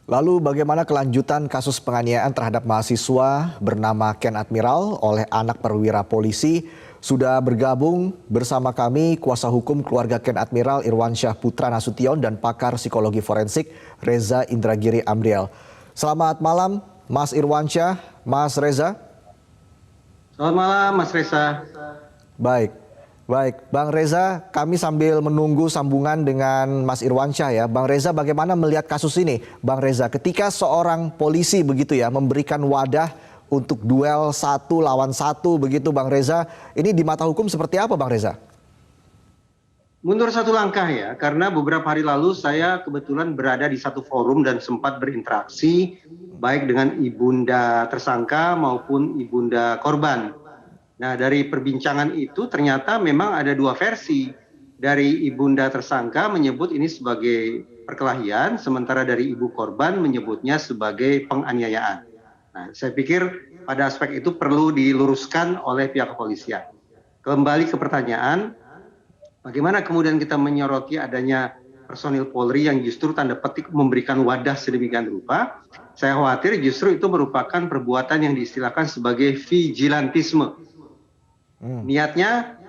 Lalu bagaimana kelanjutan kasus penganiayaan terhadap mahasiswa bernama Ken Admiral oleh anak perwira polisi? Sudah bergabung bersama kami kuasa hukum keluarga Ken Admiral Irwansyah Putra Nasution dan pakar psikologi forensik Reza Indragiri Amriel. Selamat malam Mas Irwansyah, Mas Reza. Selamat malam Mas Reza. Baik, Bang Reza, kami sambil menunggu sambungan dengan Mas Irwansyah ya. Bang Reza, bagaimana melihat kasus ini? Bang Reza, ketika seorang polisi begitu ya memberikan wadah untuk duel 1 lawan 1 begitu Bang Reza, ini di mata hukum seperti apa Bang Reza? Mundur satu langkah ya, karena beberapa hari lalu saya kebetulan berada di satu forum dan sempat berinteraksi baik dengan ibunda tersangka maupun ibunda korban. Nah, dari perbincangan itu ternyata memang ada dua versi. Dari ibunda tersangka menyebut ini sebagai perkelahian, sementara dari ibu korban menyebutnya sebagai penganiayaan. Nah, saya pikir pada aspek itu perlu diluruskan oleh pihak kepolisian. Kembali ke pertanyaan, bagaimana kemudian kita menyoroti adanya personil Polri yang justru tanda petik memberikan wadah sedemikian rupa? Saya khawatir justru itu merupakan perbuatan yang diistilahkan sebagai vigilantisme. Niatnya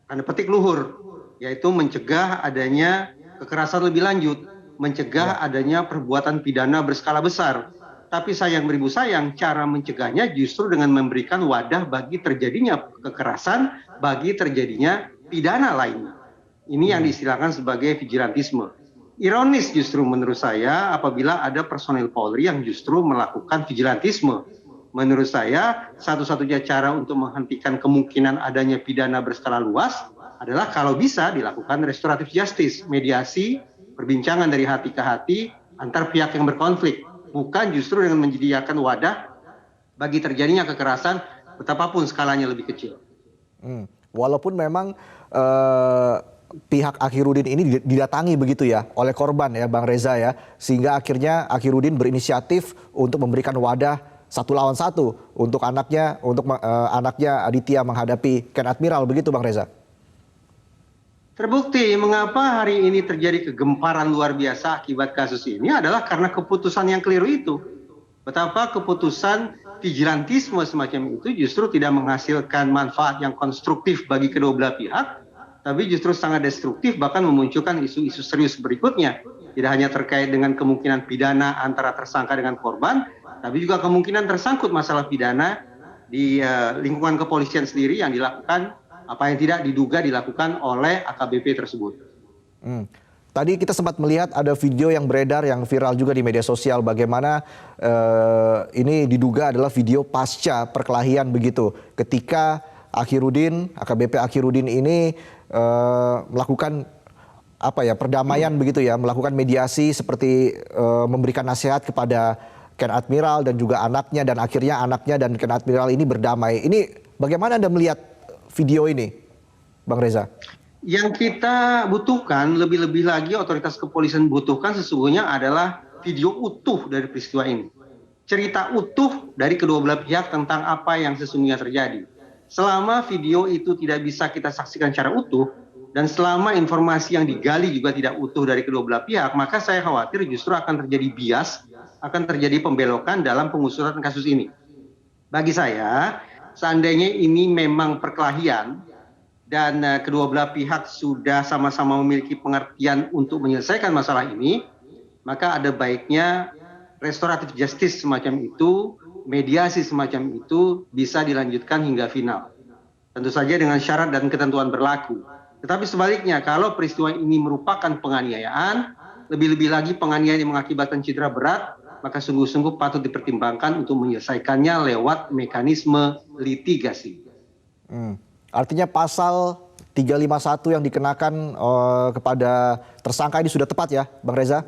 tanda petik luhur, yaitu mencegah adanya kekerasan lebih lanjut, mencegah adanya perbuatan pidana berskala besar. Tapi sayang beribu sayang, cara mencegahnya justru dengan memberikan wadah bagi terjadinya kekerasan, bagi terjadinya pidana lainnya. Ini yang diistilahkan sebagai vigilantisme. Ironis justru menurut saya apabila ada personil Polri yang justru melakukan vigilantisme. Menurut saya, satu-satunya cara untuk menghentikan kemungkinan adanya pidana berskala luas adalah kalau bisa dilakukan restoratif justice, mediasi, perbincangan dari hati ke hati antar pihak yang berkonflik, bukan justru dengan menyediakan wadah bagi terjadinya kekerasan betapapun skalanya lebih kecil. Walaupun memang pihak Akhirudin ini didatangi begitu ya oleh korban ya Bang Reza ya, sehingga akhirnya Akhirudin berinisiatif untuk memberikan wadah 1 lawan 1 untuk anaknya Aditya menghadapi Ken Admiral begitu Bang Reza. Terbukti mengapa hari ini terjadi kegemparan luar biasa akibat kasus ini adalah karena keputusan yang keliru itu. Betapa keputusan vigilantisme semacam itu justru tidak menghasilkan manfaat yang konstruktif bagi kedua belah pihak, tapi justru sangat destruktif, bahkan memunculkan isu-isu serius berikutnya. Tidak hanya terkait dengan kemungkinan pidana antara tersangka dengan korban, tapi juga kemungkinan tersangkut masalah pidana di lingkungan kepolisian sendiri yang dilakukan apa yang tidak diduga dilakukan oleh AKBP tersebut. Tadi kita sempat melihat ada video yang beredar yang viral juga di media sosial bagaimana ini diduga adalah video pasca perkelahian begitu. Ketika AKBP Akhirudin ini melakukan perdamaian begitu ya, melakukan mediasi seperti memberikan nasihat kepada Ken Admiral dan juga anaknya, dan akhirnya anaknya dan Ken Admiral ini berdamai. Ini bagaimana Anda melihat video ini, Bang Reza? Yang kita butuhkan, lebih-lebih lagi otoritas kepolisian butuhkan sesungguhnya adalah video utuh dari peristiwa ini. Cerita utuh dari kedua belah pihak tentang apa yang sesungguhnya terjadi. Selama video itu tidak bisa kita saksikan secara utuh, dan selama informasi yang digali juga tidak utuh dari kedua belah pihak, maka saya khawatir justru akan terjadi bias, akan terjadi pembelokan dalam pengusutan kasus ini. Bagi saya, seandainya ini memang perkelahian dan kedua belah pihak sudah sama-sama memiliki pengertian untuk menyelesaikan masalah ini, maka ada baiknya restoratif justice semacam itu, mediasi semacam itu bisa dilanjutkan hingga final. Tentu saja dengan syarat dan ketentuan berlaku. Tetapi sebaliknya, kalau peristiwa ini merupakan penganiayaan, lebih-lebih lagi penganiayaan yang mengakibatkan cedera berat, maka sungguh-sungguh patut dipertimbangkan untuk menyelesaikannya lewat mekanisme litigasi. Artinya pasal 351 yang dikenakan kepada tersangka ini sudah tepat ya, Bang Reza?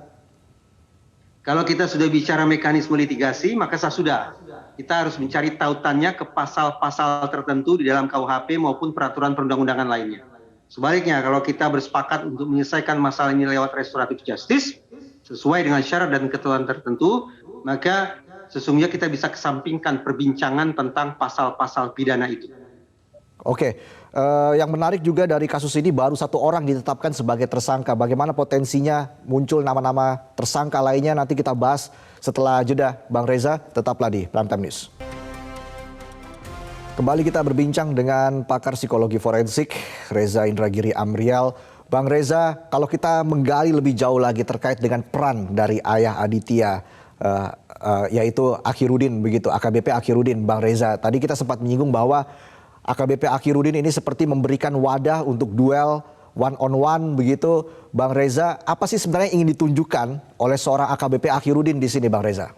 Kalau kita sudah bicara mekanisme litigasi, maka sudah. Kita harus mencari tautannya ke pasal-pasal tertentu di dalam KUHP maupun peraturan perundang-undangan lainnya. Sebaliknya, kalau kita bersepakat untuk menyelesaikan masalah ini lewat restoratif justice, sesuai dengan syarat dan ketentuan tertentu, maka sesungguhnya kita bisa kesampingkan perbincangan tentang pasal-pasal pidana itu. Oke, yang menarik juga dari kasus ini baru satu orang ditetapkan sebagai tersangka. Bagaimana potensinya muncul nama-nama tersangka lainnya nanti kita bahas setelah jeda. Bang Reza, tetaplah di Prime Time News. Kembali kita berbincang dengan pakar psikologi forensik Reza Indragiri Amrial. Bang Reza, kalau kita menggali lebih jauh lagi terkait dengan peran dari ayah Aditya, yaitu Akhirudin begitu, AKBP Akhirudin, Bang Reza. Tadi kita sempat menyinggung bahwa AKBP Akhirudin ini seperti memberikan wadah untuk duel one on one begitu. Bang Reza, apa sih sebenarnya ingin ditunjukkan oleh seorang AKBP Akhirudin di sini, Bang Reza?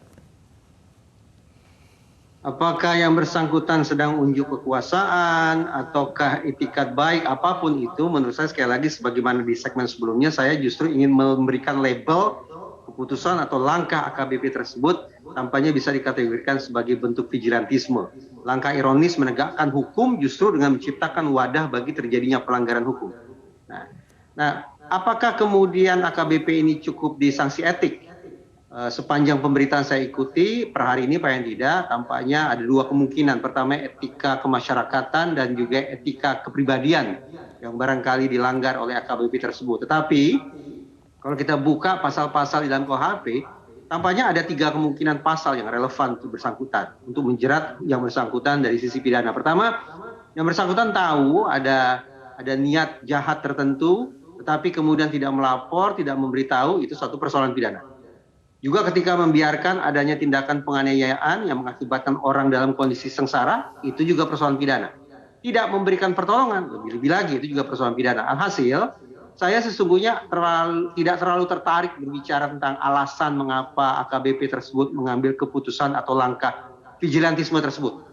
Apakah yang bersangkutan sedang unjuk kekuasaan ataukah itikat baik, apapun itu, menurut saya sekali lagi sebagaimana di segmen sebelumnya, saya justru ingin memberikan label keputusan atau langkah AKBP tersebut tampaknya bisa dikategorikan sebagai bentuk vigilantisme. Langkah ironis menegakkan hukum justru dengan menciptakan wadah bagi terjadinya pelanggaran hukum. Nah, apakah kemudian AKBP ini cukup disanksi etik? Sepanjang pemberitaan saya ikuti per hari ini paling tidak tampaknya ada dua kemungkinan. Pertama, etika kemasyarakatan dan juga etika kepribadian yang barangkali dilanggar oleh AKBP tersebut. Tetapi kalau kita buka pasal-pasal di dalam KUHP, tampaknya ada tiga kemungkinan pasal yang relevan untuk bersangkutan, untuk menjerat yang bersangkutan dari sisi pidana. Pertama, yang bersangkutan tahu ada niat jahat tertentu, tetapi kemudian tidak melapor, tidak memberitahu, itu satu persoalan pidana. Juga ketika membiarkan adanya tindakan penganiayaan yang mengakibatkan orang dalam kondisi sengsara, itu juga persoalan pidana. Tidak memberikan pertolongan, lebih-lebih lagi, itu juga persoalan pidana. Alhasil, saya sesungguhnya tidak terlalu tertarik berbicara tentang alasan mengapa AKBP tersebut mengambil keputusan atau langkah vigilantisme tersebut.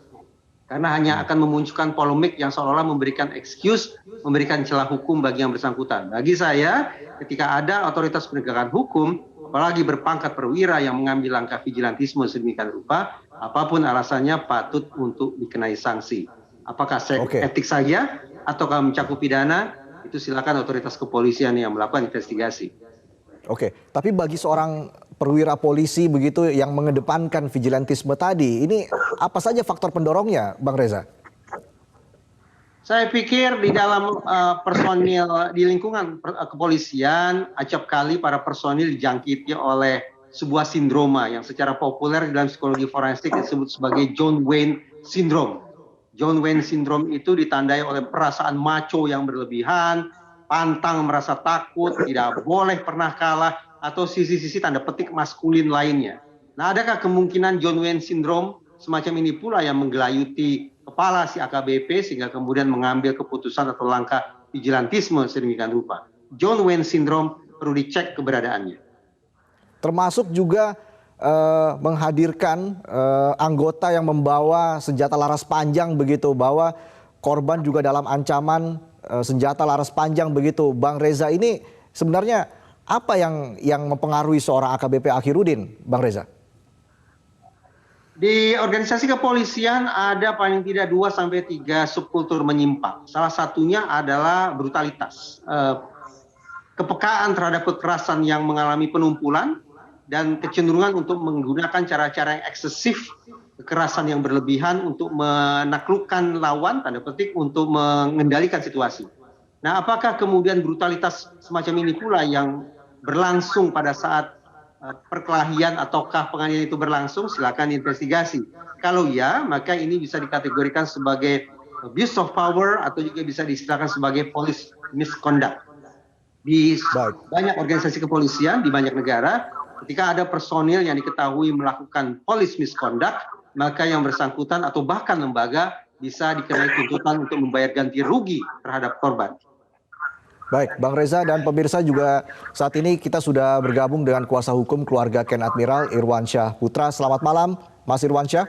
Karena hanya akan memunculkan polemik yang seolah-olah memberikan excuse, memberikan celah hukum bagi yang bersangkutan. Bagi saya, ketika ada otoritas penegakan hukum, apalagi berpangkat perwira yang mengambil langkah vigilantisme sedemikian rupa, apapun alasannya patut untuk dikenai sanksi. Apakah etik saja ataukah mencakup pidana, itu silakan otoritas kepolisian yang melakukan investigasi. Oke, tapi bagi seorang perwira polisi begitu yang mengedepankan vigilantisme tadi, ini apa saja faktor pendorongnya, Bang Reza? Saya pikir di dalam personil di lingkungan kepolisian, acap kali para personil dijangkiti oleh sebuah sindroma yang secara populer dalam psikologi forensik disebut sebagai John Wayne Syndrome. John Wayne Syndrome itu ditandai oleh perasaan macho yang berlebihan, pantang merasa takut, tidak boleh pernah kalah, atau sisi-sisi tanda petik maskulin lainnya. Nah, adakah kemungkinan John Wayne Syndrome semacam ini pula yang menggelayuti kepala si AKBP sehingga kemudian mengambil keputusan atau langkah vigilantisme sedemikian rupa? John Wayne Syndrome perlu dicek keberadaannya. Termasuk juga menghadirkan anggota yang membawa senjata laras panjang begitu, bahwa korban juga dalam ancaman senjata laras panjang begitu. Bang Reza, ini sebenarnya apa yang mempengaruhi seorang AKBP Akhirudin, Bang Reza? Di organisasi kepolisian ada paling tidak 2-3 subkultur menyimpang. Salah satunya adalah brutalitas. Kepekaan terhadap kekerasan yang mengalami penumpulan dan kecenderungan untuk menggunakan cara-cara yang eksesif, kekerasan yang berlebihan untuk menaklukkan lawan, tanda petik, untuk mengendalikan situasi. Nah, apakah kemudian brutalitas semacam ini pula yang berlangsung pada saat perkelahian ataukah penganiayaan itu berlangsung? Silakan investigasi. Kalau ya, maka ini bisa dikategorikan sebagai abuse of power atau juga bisa diistilahkan sebagai police misconduct. Di banyak organisasi kepolisian di banyak negara, ketika ada personil yang diketahui melakukan police misconduct, maka yang bersangkutan atau bahkan lembaga bisa dikenai tuntutan untuk membayar ganti rugi terhadap korban. Baik, Bang Reza dan pemirsa, juga saat ini kita sudah bergabung dengan kuasa hukum keluarga Ken Admiral Irwansyah Putra. Selamat malam, Mas Irwansyah.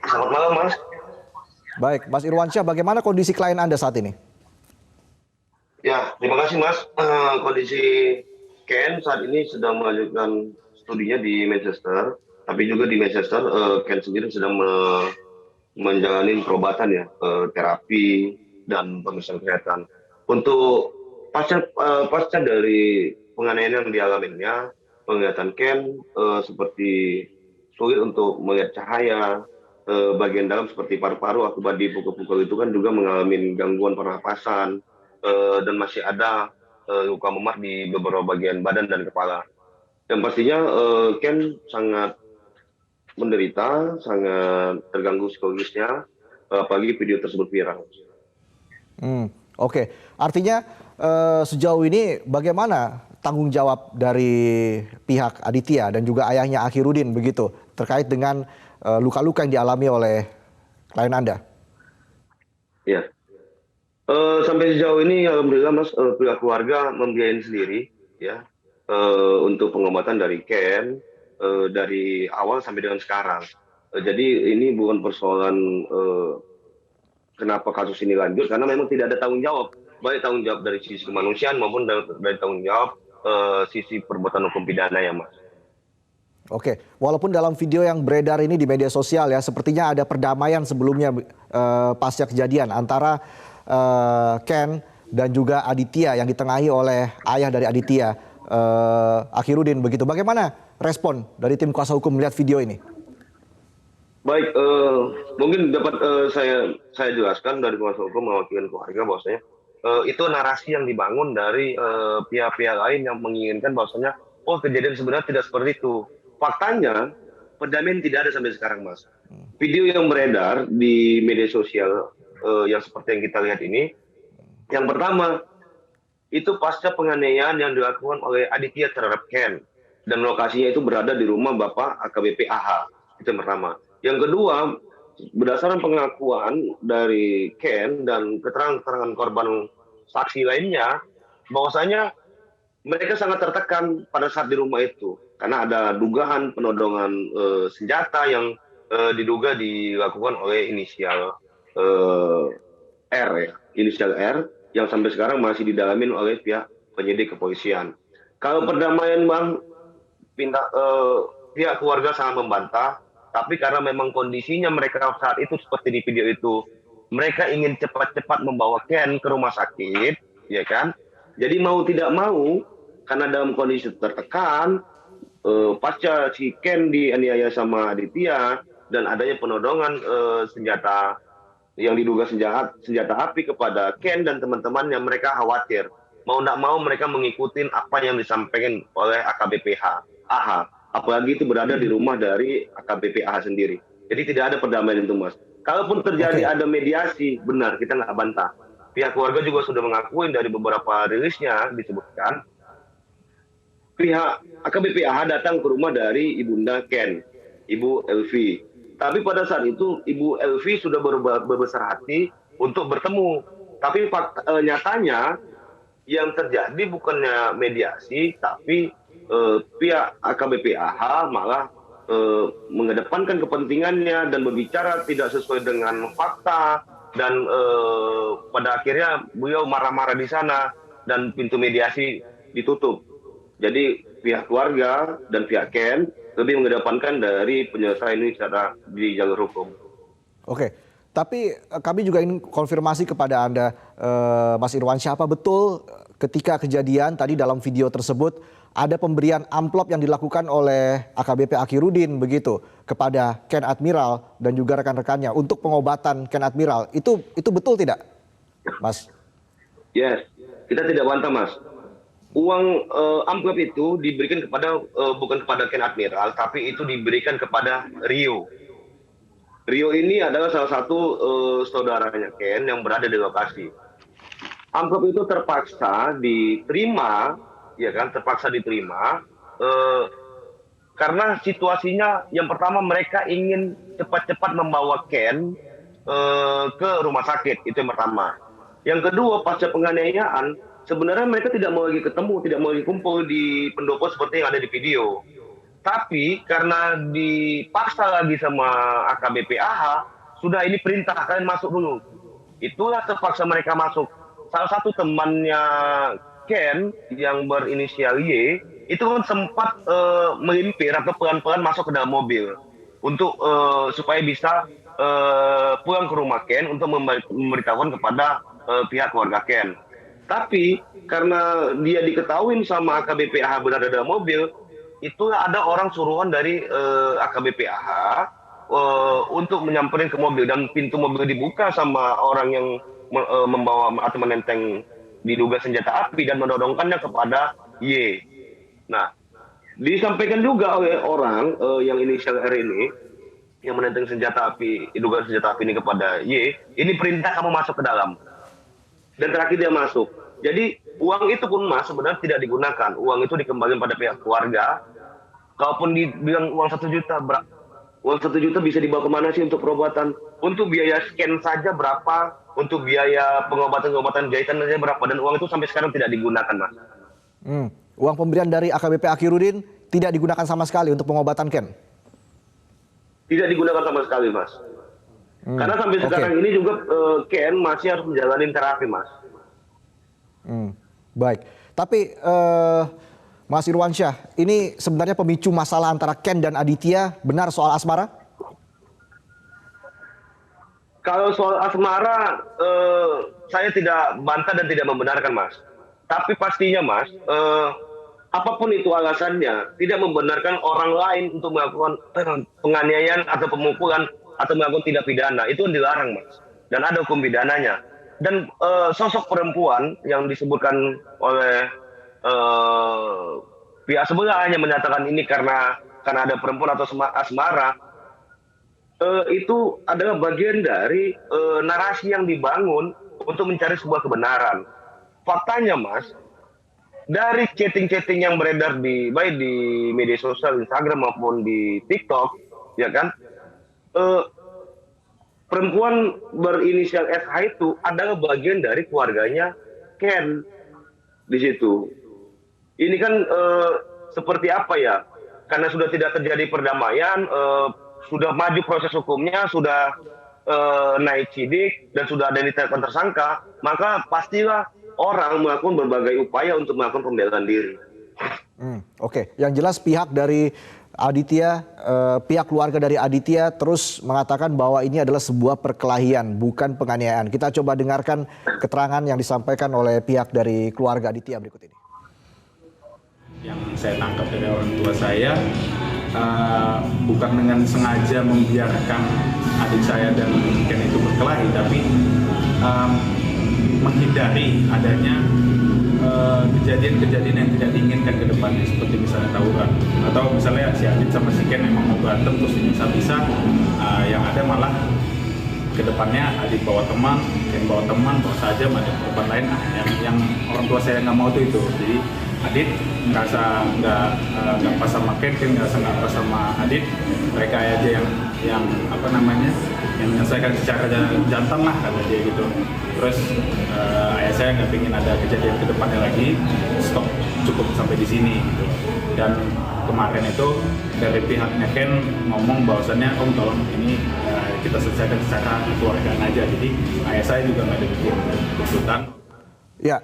Selamat malam, Mas. Baik, Mas Irwansyah, bagaimana kondisi klien Anda saat ini? Ya, terima kasih, Mas. Kondisi Ken saat ini sedang melanjutkan studinya di Manchester, tapi juga di Manchester Ken sendiri sedang menjalani perobatan ya, terapi dan pemeriksaan kesehatan. Untuk pasca dari penganiayaan yang dialaminya, penglihatan Ken seperti sulit untuk melihat cahaya, bagian dalam seperti paru-paru akibat dipukul-pukul itu kan juga mengalami gangguan pernapasan dan masih ada luka memar di beberapa bagian badan dan kepala. Dan pastinya Ken sangat menderita, sangat terganggu psikologisnya, apalagi video tersebut viral. Oke, artinya sejauh ini bagaimana tanggung jawab dari pihak Aditya dan juga ayahnya Akhirudin begitu terkait dengan luka-luka yang dialami oleh klien Anda? Ya, sampai sejauh ini alhamdulillah Mas, pihak keluarga membiayai sendiri ya untuk pengobatan dari Ken dari awal sampai dengan sekarang. Jadi ini bukan persoalan kenapa kasus ini lanjut, karena memang tidak ada tanggung jawab, baik tanggung jawab dari sisi kemanusiaan maupun dari tanggung jawab sisi perbuatan hukum pidana ya Mas. Oke, walaupun dalam video yang beredar ini di media sosial ya, sepertinya ada perdamaian sebelumnya pasca kejadian antara Ken dan juga Aditya yang ditengahi oleh ayah dari Aditya, Akhirudin begitu. Bagaimana respon dari tim kuasa hukum melihat video ini? Baik, mungkin dapat saya jelaskan dari kuasa hukum mewakili keluarga bahwasanya itu narasi yang dibangun dari pihak-pihak lain yang menginginkan bahwasanya kejadian sebenarnya tidak seperti itu. Faktanya perdamaian tidak ada sampai sekarang, Mas. Video yang beredar di media sosial yang seperti yang kita lihat ini, yang pertama itu pasca penganiayaan yang dilakukan oleh Aditya terhadap Ken dan lokasinya itu berada di rumah Bapak AKBP AH. Itu yang pertama. Yang kedua, berdasarkan pengakuan dari Ken dan keterangan-keterangan korban saksi lainnya, bahwasanya mereka sangat tertekan pada saat di rumah itu karena ada dugaan penodongan senjata yang diduga dilakukan oleh inisial R ya, inisial R yang sampai sekarang masih didalamin oleh pihak penyidik kepolisian. Kalau perdamaian Bang, pihak keluarga sangat membantah. Tapi karena memang kondisinya mereka saat itu seperti di video itu, mereka ingin cepat-cepat membawa Ken ke rumah sakit, ya kan? Jadi mau tidak mau, karena dalam kondisi tertekan, pasca si Ken dianiaya sama Aditya dan adanya penodongan senjata yang diduga senjata api kepada Ken dan teman-temannya, mereka khawatir. Mau tidak mau mereka mengikuti apa yang disampaikan oleh AKBP AH. Apalagi itu berada di rumah dari AKBP AH sendiri. Jadi tidak ada perdamaian itu, Mas. Kalaupun terjadi ada mediasi, benar, kita nggak bantah. Pihak keluarga juga sudah mengakui dari beberapa rilisnya disebutkan, pihak AKBP AH datang ke rumah dari Ibunda Ken, Ibu Elvi. Tapi pada saat itu, Ibu Elvi sudah berbesar hati untuk bertemu. Tapi nyatanya, yang terjadi bukannya mediasi, tapi pihak AKBP AH malah mengedepankan kepentingannya dan berbicara tidak sesuai dengan fakta dan pada akhirnya beliau marah-marah di sana dan pintu mediasi ditutup. Jadi pihak keluarga dan pihak Ken lebih mengedepankan dari penyelesaian ini secara di jalur hukum. Oke, tapi kami juga ingin konfirmasi kepada Anda, Mas Irwan, siapa betul ketika kejadian tadi dalam video tersebut ada pemberian amplop yang dilakukan oleh AKBP Akhirudin begitu kepada Ken Admiral dan juga rekan-rekannya untuk pengobatan Ken Admiral. Itu betul tidak, Mas? Yes, kita tidak bantah, Mas. Uang amplop itu diberikan kepada bukan kepada Ken Admiral, tapi itu diberikan kepada Rio. Rio ini adalah salah satu saudaranya Ken yang berada di lokasi. Amplop itu terpaksa diterima, ya kan, terpaksa diterima karena situasinya yang pertama mereka ingin cepat-cepat membawa Ken ke rumah sakit, itu yang pertama. Yang kedua, pasca penganiayaan sebenarnya mereka tidak mau lagi ketemu, tidak mau lagi kumpul di pendopo seperti yang ada di video. Tapi karena dipaksa lagi sama AKBP AH, sudah ini perintah, kalian masuk dulu. Itulah terpaksa mereka masuk. Salah satu temannya Ken yang berinisial Y itu kan sempat melimpir atau pelan-pelan masuk ke dalam mobil untuk supaya bisa pulang ke rumah Ken untuk memberitahukan kepada pihak keluarga Ken. Tapi karena dia diketahui sama AKBP AH berada dalam mobil, itu ada orang suruhan dari AKBP AH untuk menyamperin ke mobil dan pintu mobil dibuka sama orang yang membawa atau menenteng diduga senjata api dan menodongkannya kepada Y. Nah, disampaikan juga oleh orang yang inisial R ini yang menenteng senjata api, diduga senjata api ini kepada Y, ini perintah kamu masuk ke dalam. Dan terakhir dia masuk. Jadi uang itu pun Mas sebenarnya tidak digunakan. Uang itu dikembalikan pada pihak keluarga. Kalaupun dibilang uang 1 juta, uang 1 juta bisa dibawa kemana sih untuk perobatan? Untuk biaya scan saja berapa? Untuk biaya pengobatan jahitan saja berapa? Dan uang itu sampai sekarang tidak digunakan, Mas. Uang pemberian dari AKBP Akhirudin tidak digunakan sama sekali untuk pengobatan Ken? Tidak digunakan sama sekali, Mas. Karena sampai sekarang ini juga Ken masih harus menjalani terapi, Mas. Baik, tapi Mas Irwansyah, ini sebenarnya pemicu masalah antara Ken dan Aditya benar soal asmara? Kalau soal asmara, saya tidak bantah dan tidak membenarkan, Mas. Tapi pastinya, Mas, apapun itu alasannya, tidak membenarkan orang lain untuk melakukan penganiayaan atau pemukulan atau melakukan tindak pidana. Itu dilarang, Mas. Dan ada hukum pidananya. Dan sosok perempuan yang disebutkan oleh pihak sebelah hanya menyatakan ini karena ada perempuan atau asmara, itu adalah bagian dari narasi yang dibangun untuk mencari sebuah kebenaran. Faktanya, Mas, dari chatting-chatting yang beredar baik di media sosial Instagram maupun di TikTok, ya kan, perempuan berinisial SH itu adalah bagian dari keluarganya Ken di situ. Ini kan seperti apa ya? Karena sudah tidak terjadi perdamaian, sudah maju proses hukumnya, sudah naik sidik dan sudah ada ditetapkan tersangka, maka pastilah orang melakukan berbagai upaya untuk melakukan pembelaan diri. Oke, yang jelas pihak dari Aditya, pihak keluarga dari Aditya terus mengatakan bahwa ini adalah sebuah perkelahian, bukan penganiayaan. Kita coba dengarkan keterangan yang disampaikan oleh pihak dari keluarga Aditya berikut ini. Yang saya tangkap dari orang tua saya, bukan dengan sengaja membiarkan adik saya dan Ken itu berkelahi, tapi menghindari adanya kejadian-kejadian yang tidak diinginkan ke depannya, seperti misalnya tawuran atau misalnya si Adit sama si Ken emang mau berantem terus bisa-bisa yang ada malah ke depannya Adit bawa teman, Ken bawa teman, bawa saja ada tempat lain. Yang orang tua saya nggak mau itu. Jadi Adit merasa nggak pas sama Ken ngerasa nggak pas sama Adit. Mereka aja yang apa namanya, yang menyelesaikan secara jantan lah kata dia gitu. Terus ayah saya nggak ingin ada kejadian ke depannya lagi, stop cukup sampai di sini gitu. Dan kemarin itu dari pihaknya Ken ngomong bahwasannya om tolong ini kita selesaikan secara keluargaan aja. Jadi ayah saya juga nggak ada bikin tuntutan. Ya,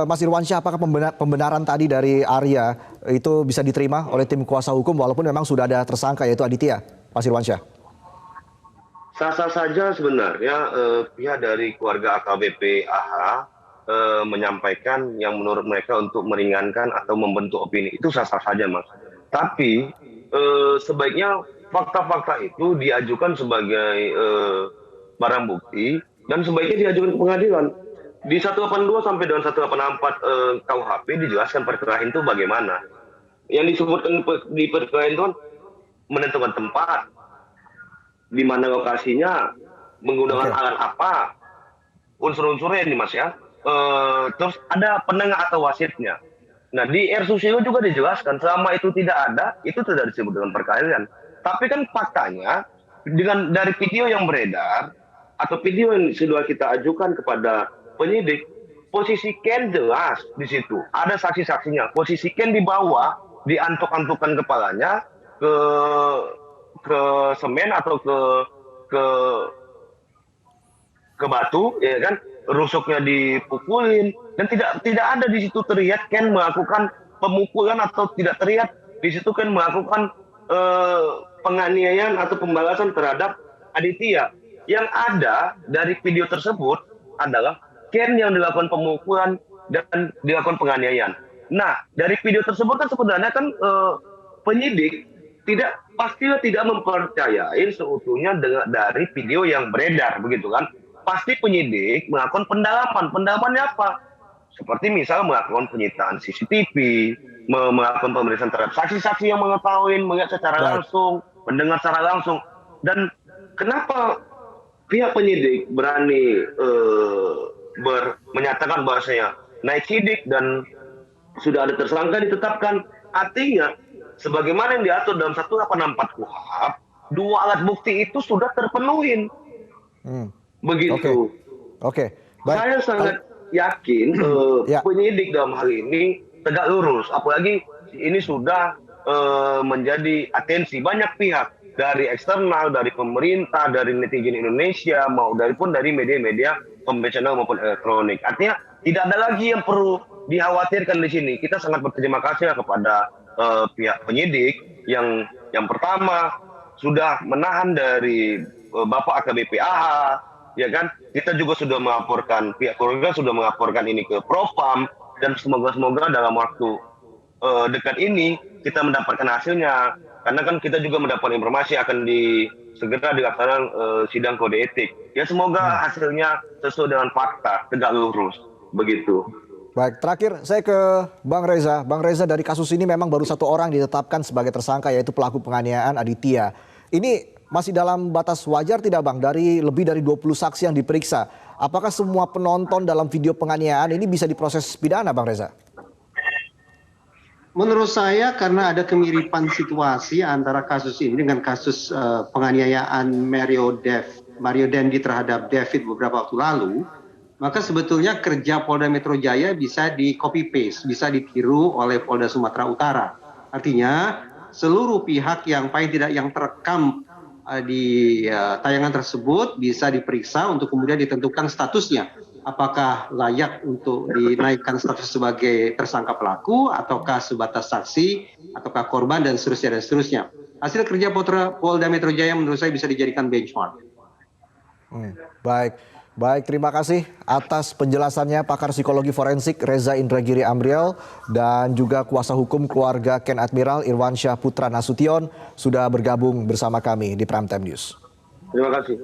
Mas Irwansyah, apakah pembenaran tadi dari Arya itu bisa diterima oleh tim kuasa hukum walaupun memang sudah ada tersangka yaitu Aditya, Mas Irwansyah? Sah-sah saja sebenarnya pihak dari keluarga AKBP AH menyampaikan yang menurut mereka untuk meringankan atau membentuk opini. Itu sah-sah saja, Mas. Tapi sebaiknya fakta-fakta itu diajukan sebagai barang bukti dan sebaiknya diajukan ke pengadilan. Di 182 sampai dengan 184 KUHP dijelaskan perkelahian itu bagaimana. Yang disebutkan di perkelahian itu kan menentukan tempat, di mana lokasinya, menggunakan alat apa, unsur-unsurnya ini Mas ya. Terus ada penengah atau wasitnya. Nah di R Susilo juga dijelaskan selama itu tidak ada, itu tidak disebut dengan perkelahian. Tapi kan faktanya dari video yang beredar atau video yang sudah kita ajukan kepada penyidik, posisi Ken jelas di situ. Ada saksi-saksinya. Posisi Ken di bawah, diantuk-antukan kepalanya ke semen atau ke batu, ya kan? Rusuknya dipukulin dan tidak ada di situ terlihat Ken melakukan pemukulan atau tidak terlihat di situ Ken melakukan penganiayaan atau pembalasan terhadap Aditya. Yang ada dari video tersebut adalah Ken yang dilakukan pemukulan dan dilakukan penganiayaan. Nah, dari video tersebut kan sebenarnya kan penyidik pastilah tidak mempercayai seutuhnya dari video yang beredar begitu kan. Pasti penyidik melakukan pendalaman. Pendalamannya apa? Seperti misal melakukan penyitaan CCTV, melakukan pemeriksaan terhadap saksi-saksi yang mengetahui, melihat secara langsung, mendengar secara langsung. Dan kenapa pihak penyidik berani menyatakan bahasanya naik sidik dan sudah ada tersangka ditetapkan? Artinya, sebagaimana yang diatur dalam 184 KUHP, 2 alat bukti itu sudah terpenuhi. Begitu. Oke. Baik. Saya sangat yakin penyidik dalam hal ini tegak lurus. Apalagi ini sudah menjadi atensi banyak pihak, dari eksternal, dari pemerintah, dari netizen Indonesia, maupun dari media-media konvensional maupun elektronik. Artinya tidak ada lagi yang perlu dikhawatirkan di sini. Kita sangat berterima kasih kepada pihak penyidik yang pertama sudah menahan dari Bapak AKBP AH, ya kan? Kita juga sudah melaporkan, pihak keluarga sudah melaporkan ini ke Propam, dan semoga dalam waktu dekat ini kita mendapatkan hasilnya. Karena kan kita juga mendapat informasi akan segera dilaksanakan sidang kode etik. Ya semoga hasilnya sesuai dengan fakta, tegak lurus, begitu. Baik, terakhir saya ke Bang Reza. Bang Reza, dari kasus ini memang baru 1 orang ditetapkan sebagai tersangka, yaitu pelaku penganiayaan Aditya. Ini masih dalam batas wajar tidak Bang, dari lebih dari 20 saksi yang diperiksa? Apakah semua penonton dalam video penganiayaan ini bisa diproses pidana, Bang Reza? Menurut saya karena ada kemiripan situasi antara kasus ini dengan kasus penganiayaan Mario Dandi terhadap David beberapa waktu lalu, maka sebetulnya kerja Polda Metro Jaya bisa di copy paste, bisa ditiru oleh Polda Sumatera Utara. Artinya seluruh pihak yang paling tidak yang terekam di tayangan tersebut bisa diperiksa untuk kemudian ditentukan statusnya. Apakah layak untuk dinaikkan status sebagai tersangka pelaku, ataukah sebatas saksi, ataukah korban, dan seterusnya. Hasil kerja Polda Metro Jaya menurut saya bisa dijadikan benchmark. Baik, terima kasih atas penjelasannya pakar psikologi forensik Reza Indragiri Amriel dan juga kuasa hukum keluarga Ken Admiral Irwansyah Putra Nasution sudah bergabung bersama kami di Prime Time News. Terima kasih.